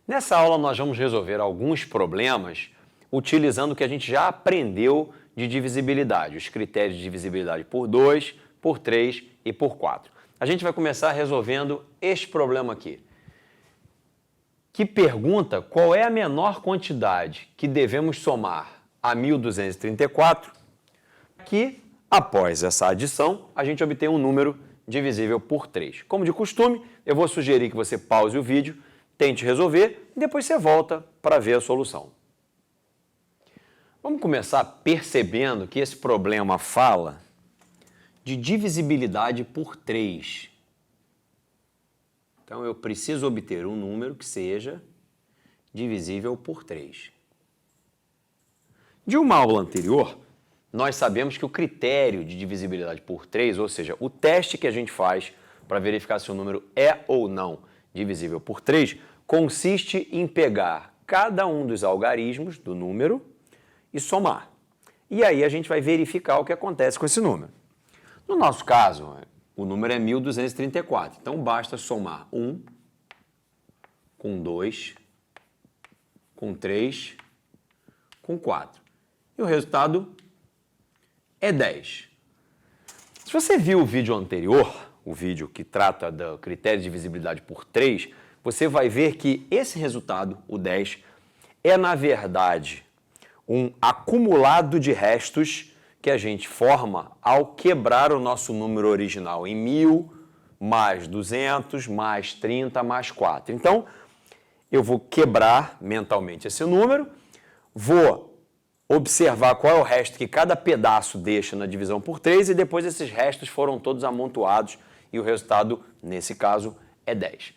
Nessa aula nós vamos resolver alguns problemas utilizando o que a gente já aprendeu de divisibilidade, os critérios de divisibilidade por 2, por 3 e por 4. A gente vai começar resolvendo este problema aqui, que pergunta qual é a menor quantidade que devemos somar a 1.234, que após essa adição a gente obtém um número divisível por 3. Como de costume, eu vou sugerir que você pause o vídeo, tente resolver e depois você volta para ver a solução. Vamos começar percebendo que esse problema fala de divisibilidade por 3. Então, eu preciso obter um número que seja divisível por 3. De uma aula anterior, nós sabemos que o critério de divisibilidade por 3, ou seja, o teste que a gente faz para verificar se o número é ou não divisível por 3, consiste em pegar cada um dos algarismos do número e somar. E aí a gente vai verificar o que acontece com esse número. No nosso caso, o número é 1.234, então basta somar 1 com 2, com 3, com 4. E o resultado é 10. Se você viu o vídeo anterior, o vídeo que trata do critério de divisibilidade por 3, você vai ver que esse resultado, o 10, é na verdade um acumulado de restos que a gente forma ao quebrar o nosso número original em 1.000, mais 200, mais 30, mais 4. Então, eu vou quebrar mentalmente esse número, vou observar qual é o resto que cada pedaço deixa na divisão por 3 e depois esses restos foram todos amontoados e o resultado, nesse caso, é 10.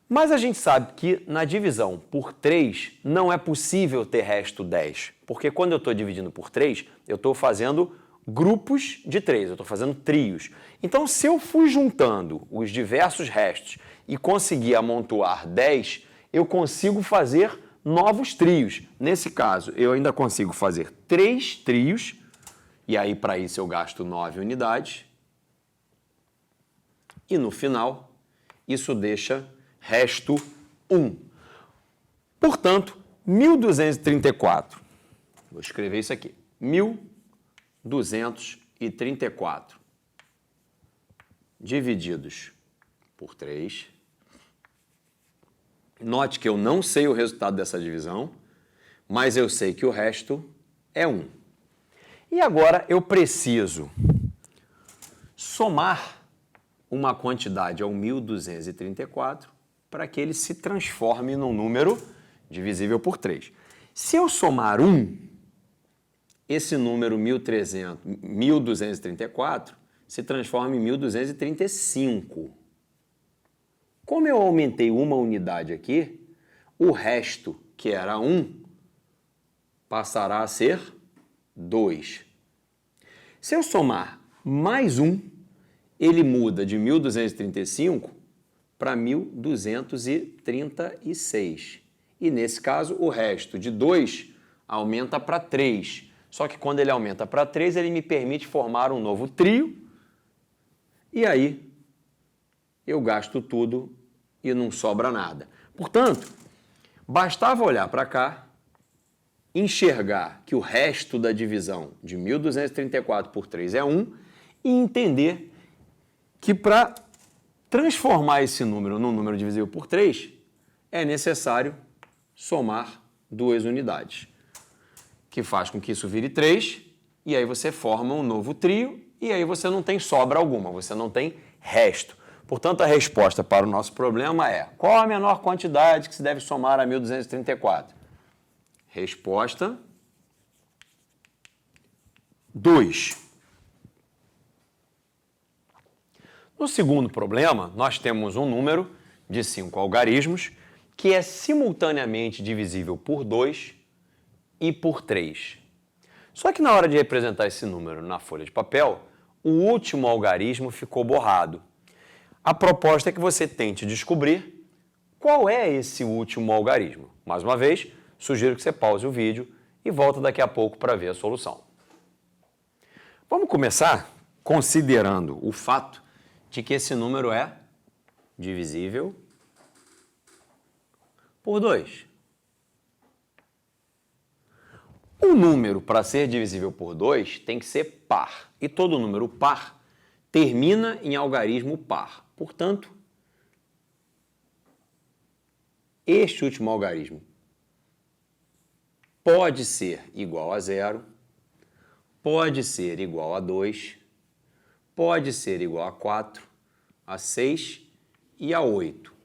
Mas a gente sabe que na divisão por 3 não é possível ter resto 10, porque quando eu estou dividindo por 3, eu estou fazendo grupos de 3, eu estou fazendo trios. Então, se eu fui juntando os diversos restos e conseguir amontoar 10, eu consigo fazer novos trios. Nesse caso, eu ainda consigo fazer 3 trios, e aí para isso eu gasto 9 unidades. E no final, isso deixa resto 1. Portanto, 1.234, vou escrever isso aqui, 1.234 divididos por 3. Note que eu não sei o resultado dessa divisão, mas eu sei que o resto é 1. E agora eu preciso somar uma quantidade ao 1.234 para que ele se transforme num número divisível por 3. Se eu somar 1, esse número 1.234 se transforma em 1.235. Como eu aumentei uma unidade aqui, o resto, que era 1, passará a ser 2. Se eu somar mais 1, ele muda de 1.235 para 1.236. E nesse caso, o resto de 2 aumenta para 3. Só que quando ele aumenta para 3, ele me permite formar um novo trio. E aí, eu gasto tudo e não sobra nada. Portanto, bastava olhar para cá, enxergar que o resto da divisão de 1.234 por 3 é 1 e entender que para transformar esse número num número divisível por 3, é necessário somar 2 unidades, que faz com que isso vire 3, e aí você forma um novo trio, e aí você não tem sobra alguma, você não tem resto. Portanto, a resposta para o nosso problema é: qual a menor quantidade que se deve somar a 1.234? Resposta: 2. No segundo problema, nós temos um número de 5 algarismos que é simultaneamente divisível por 2 e por 3. Só que na hora de representar esse número na folha de papel, o último algarismo ficou borrado. A proposta é que você tente descobrir qual é esse último algarismo. Mais uma vez, sugiro que você pause o vídeo e volte daqui a pouco para ver a solução. Vamos começar considerando o fato de que esse número é divisível por 2. O número, para ser divisível por 2, tem que ser par. E todo número par termina em algarismo par. Portanto, este último algarismo pode ser igual a 0, pode ser igual a 2, pode ser igual a 4, a 6 e a 8.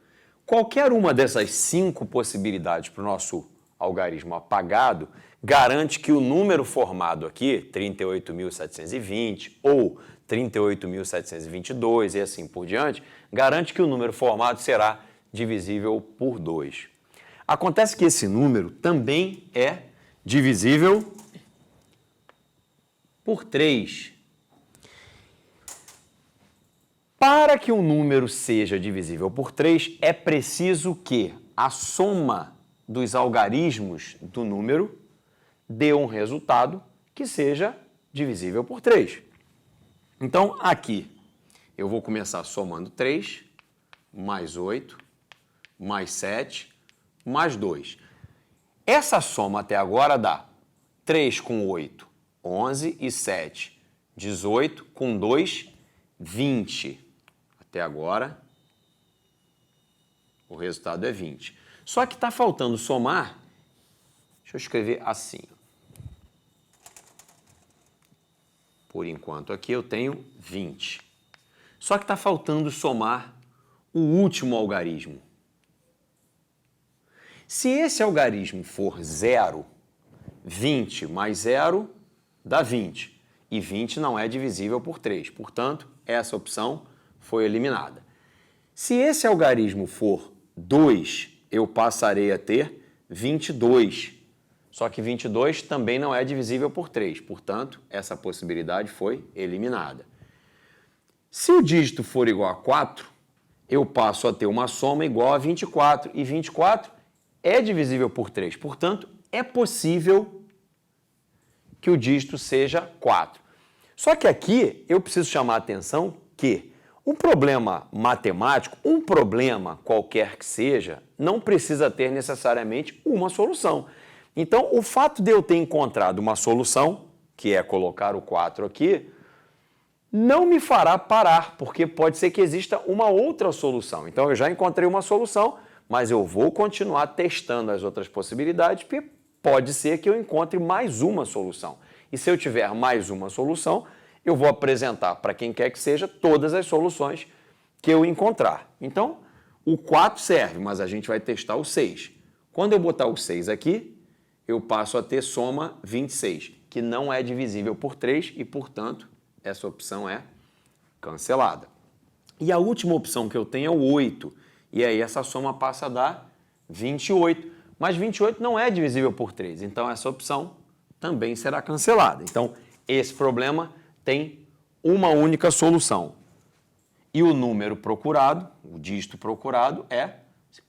Qualquer uma dessas 5 possibilidades para o nosso algarismo apagado garante que o número formado aqui, 38.720 ou 38.722 e assim por diante, garante que o número formado será divisível por 2. Acontece que esse número também é divisível por 3. Para que um número seja divisível por 3, é preciso que a soma dos algarismos do número dê um resultado que seja divisível por 3. Então, aqui, eu vou começar somando 3, mais 8, mais 7, mais 2. Essa soma até agora dá 3 com 8, 11 e 7, 18, com 2, 20. Até agora, o resultado é 20. Só que está faltando somar, deixa eu escrever assim. Por enquanto aqui eu tenho 20. Só que está faltando somar o último algarismo. Se esse algarismo for 0, 20 mais 0 dá 20. E 20 não é divisível por 3. Portanto, essa opção foi eliminada. Se esse algarismo for 2, eu passarei a ter 22. Só que 22 também não é divisível por 3. Portanto, essa possibilidade foi eliminada. Se o dígito for igual a 4, eu passo a ter uma soma igual a 24. E 24 é divisível por 3. Portanto, é possível que o dígito seja 4. Só que aqui eu preciso chamar a atenção que um problema matemático, um problema qualquer que seja, não precisa ter necessariamente uma solução. Então, o fato de eu ter encontrado uma solução, que é colocar o 4 aqui, não me fará parar, porque pode ser que exista uma outra solução. Então, eu já encontrei uma solução, mas eu vou continuar testando as outras possibilidades, porque pode ser que eu encontre mais uma solução. E se eu tiver mais uma solução, eu vou apresentar para quem quer que seja todas as soluções que eu encontrar. Então, o 4 serve, mas a gente vai testar o 6. Quando eu botar o 6 aqui, eu passo a ter soma 26, que não é divisível por 3 e, portanto, essa opção é cancelada. E a última opção que eu tenho é o 8. E aí essa soma passa a dar 28. Mas 28 não é divisível por 3, então essa opção também será cancelada. Então, esse problema tem uma única solução. E o número procurado, o dígito procurado, é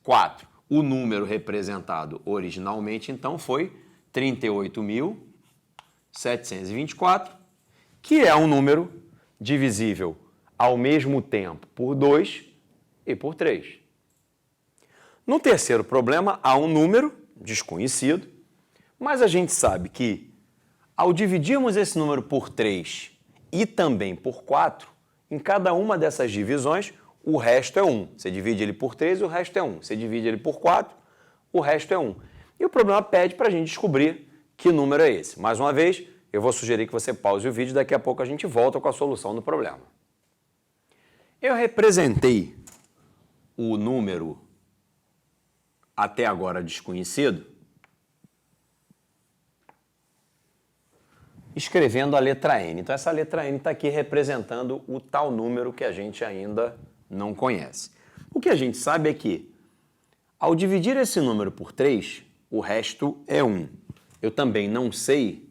4. O número representado originalmente, então, foi 38.724, que é um número divisível ao mesmo tempo por 2 e por 3. No terceiro problema, há um número desconhecido, mas a gente sabe que, ao dividirmos esse número por 3 e também por 4, em cada uma dessas divisões, o resto é 1. Você divide ele por 3, o resto é 1. Você divide ele por 4, o resto é 1. E o problema pede para a gente descobrir que número é esse. Mais uma vez, eu vou sugerir que você pause o vídeo, daqui a pouco a gente volta com a solução do problema. Eu representei o número até agora desconhecido escrevendo a letra N. Então, essa letra N está aqui representando o tal número que a gente ainda não conhece. O que a gente sabe é que, ao dividir esse número por 3, o resto é 1. Eu também não sei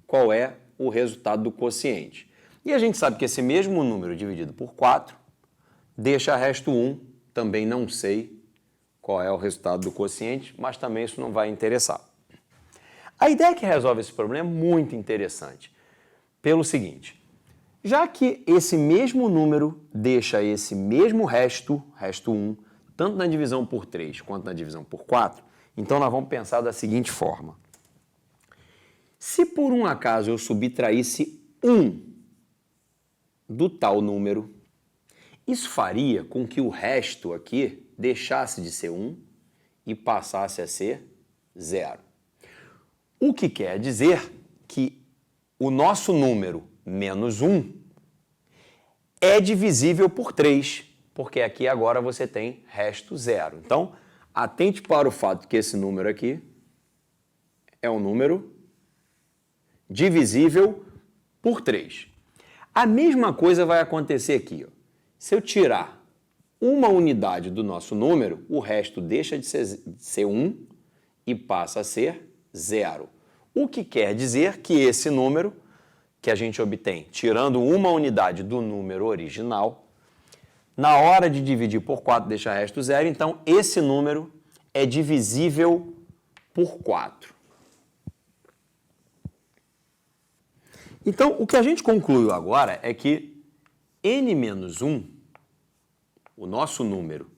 qual é o resultado do quociente. E a gente sabe que esse mesmo número dividido por 4 deixa resto 1. Também não sei qual é o resultado do quociente, mas também isso não vai interessar. A ideia que resolve esse problema é muito interessante, pelo seguinte: já que esse mesmo número deixa esse mesmo resto 1, tanto na divisão por 3 quanto na divisão por 4, então nós vamos pensar da seguinte forma. Se por um acaso eu subtraísse 1 do tal número, isso faria com que o resto aqui deixasse de ser 1 e passasse a ser 0. O que quer dizer que o nosso número menos 1 é divisível por 3, porque aqui agora você tem resto 0. Então, atente para o fato que esse número aqui é um número divisível por 3. A mesma coisa vai acontecer aqui. Ó. Se eu tirar uma unidade do nosso número, o resto deixa de ser 1 e passa a ser 0. O que quer dizer que esse número que a gente obtém tirando uma unidade do número original, na hora de dividir por 4 deixa resto 0, então esse número é divisível por 4. Então, o que a gente concluiu agora é que n-1, o nosso número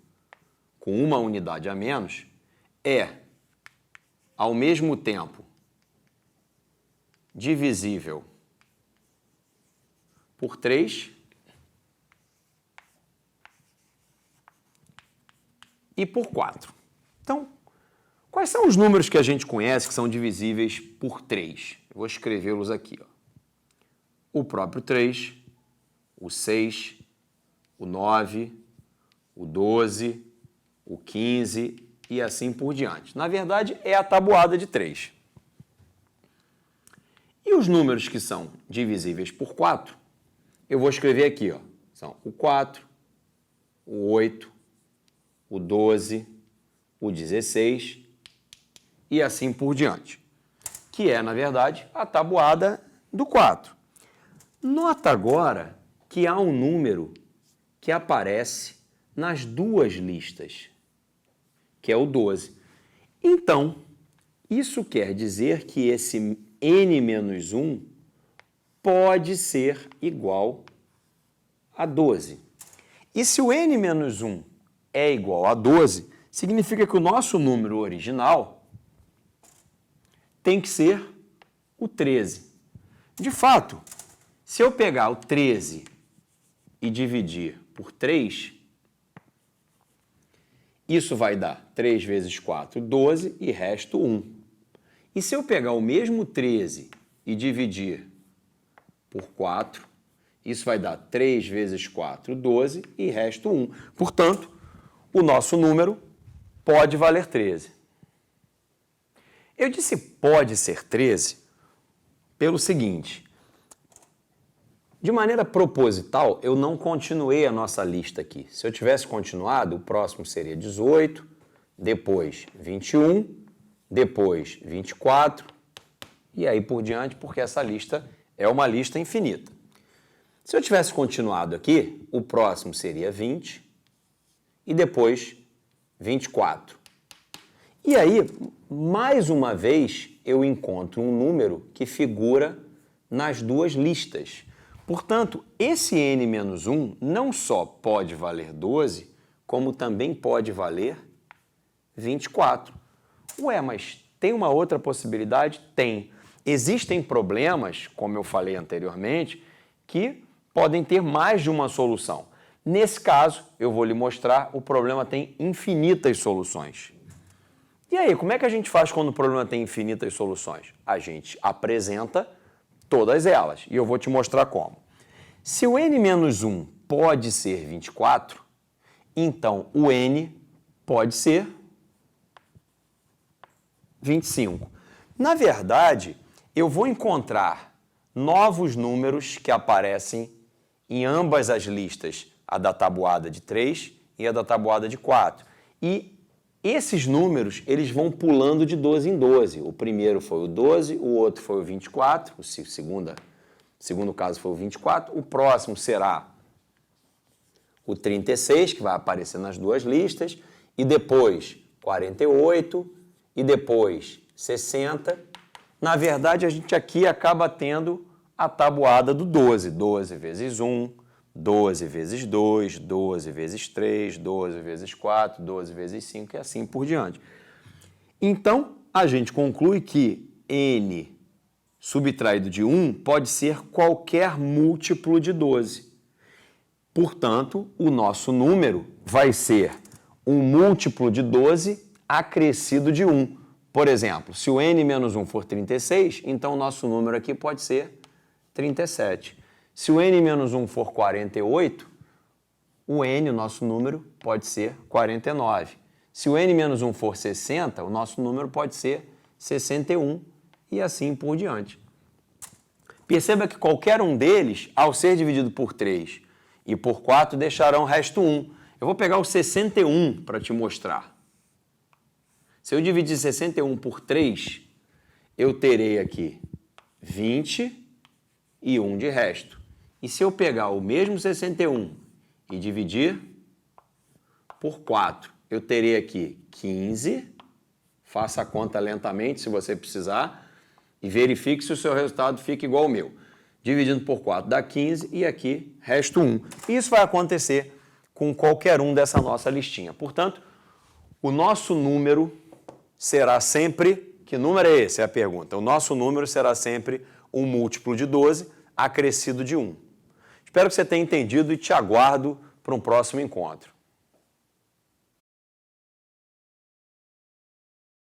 com uma unidade a menos, é, ao mesmo tempo, divisível por 3 e por 4. Então, quais são os números que a gente conhece que são divisíveis por 3? Eu vou escrevê-los aqui. Ó. O próprio 3, o 6, o 9, o 12, o 15 e assim por diante. Na verdade, é a tabuada de 3. E os números que são divisíveis por 4, eu vou escrever aqui, ó. São o 4, o 8, o 12, o 16 e assim por diante, que é, na verdade, a tabuada do 4. Nota agora que há um número que aparece nas duas listas, que é o 12. Então, isso quer dizer que esse n-1 pode ser igual a 12. E se o n-1 é igual a 12, significa que o nosso número original tem que ser o 13. De fato, se eu pegar o 13 e dividir por 3, isso vai dar 3 vezes 4, 12 e resto 1. E se eu pegar o mesmo 13 e dividir por 4, isso vai dar 3 vezes 4, 12 e resto 1. Portanto, o nosso número pode valer 13. Eu disse pode ser 13 pelo seguinte. De maneira proposital, eu não continuei a nossa lista aqui. Se eu tivesse continuado, o próximo seria 18, depois 21, depois 24 e aí por diante, porque essa lista é uma lista infinita. Se eu tivesse continuado aqui, o próximo seria 20 e depois 24. E aí, mais uma vez, eu encontro um número que figura nas duas listas. Portanto, esse n-1 não só pode valer 12, como também pode valer 24. Ué, mas tem uma outra possibilidade? Tem. Existem problemas, como eu falei anteriormente, que podem ter mais de uma solução. Nesse caso, eu vou lhe mostrar, o problema tem infinitas soluções. E aí, como é que a gente faz quando o problema tem infinitas soluções? A gente apresenta todas elas, e eu vou te mostrar como. Se o n-1 pode ser 24, então o n pode ser 25. Na verdade, eu vou encontrar novos números que aparecem em ambas as listas, a da tabuada de 3 e a da tabuada de 4. E esses números, eles vão pulando de 12 em 12. O primeiro foi o 12, o outro foi o 24, o segundo caso foi o 24, o próximo será o 36, que vai aparecer nas duas listas, e depois 48, e depois 60. Na verdade, a gente aqui acaba tendo a tabuada do 12. 12 vezes 1, 12 vezes 2, 12 vezes 3, 12 vezes 4, 12 vezes 5 e assim por diante. Então, a gente conclui que n subtraído de 1 pode ser qualquer múltiplo de 12. Portanto, o nosso número vai ser um múltiplo de 12 acrescido de 1. Por exemplo, se o n menos 1 for 36, então o nosso número aqui pode ser 37. Se o n menos 1 for 48, o nosso número, pode ser 49. Se o n menos 1 for 60, o nosso número pode ser 61 e assim por diante. Perceba que qualquer um deles, ao ser dividido por 3 e por 4, deixarão o resto 1. Eu vou pegar o 61 para te mostrar. Se eu dividir 61 por 3, eu terei aqui 20 e 1 de resto. E se eu pegar o mesmo 61 e dividir por 4, eu terei aqui 15, faça a conta lentamente se você precisar, e verifique se o seu resultado fica igual ao meu. Dividindo por 4 dá 15 e aqui resto 1. Isso vai acontecer com qualquer um dessa nossa listinha. Portanto, o nosso número será sempre... Que número é esse? É a pergunta. O nosso número será sempre um múltiplo de 12 acrescido de 1. Espero que você tenha entendido e te aguardo para um próximo encontro.